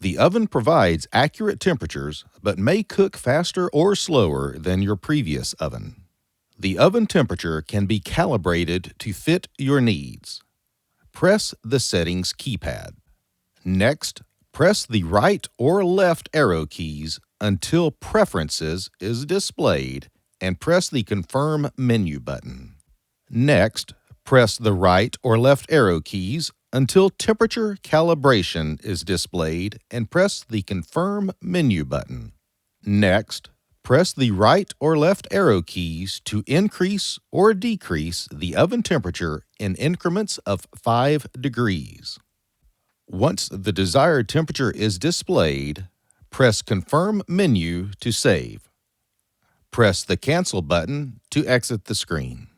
The oven provides accurate temperatures but may cook faster or slower than your previous oven. The oven temperature can be calibrated to fit your needs. Press the settings keypad. Next, press the right or left arrow keys until Preferences is displayed and press the Confirm menu button. Next, press the right or left arrow keys until Temperature Calibration is displayed and press the Confirm menu button. Next, press the right or left arrow keys to increase or decrease the oven temperature in increments of 5 degrees. Once the desired temperature is displayed, press Confirm menu to save. Press the Cancel button to exit the screen.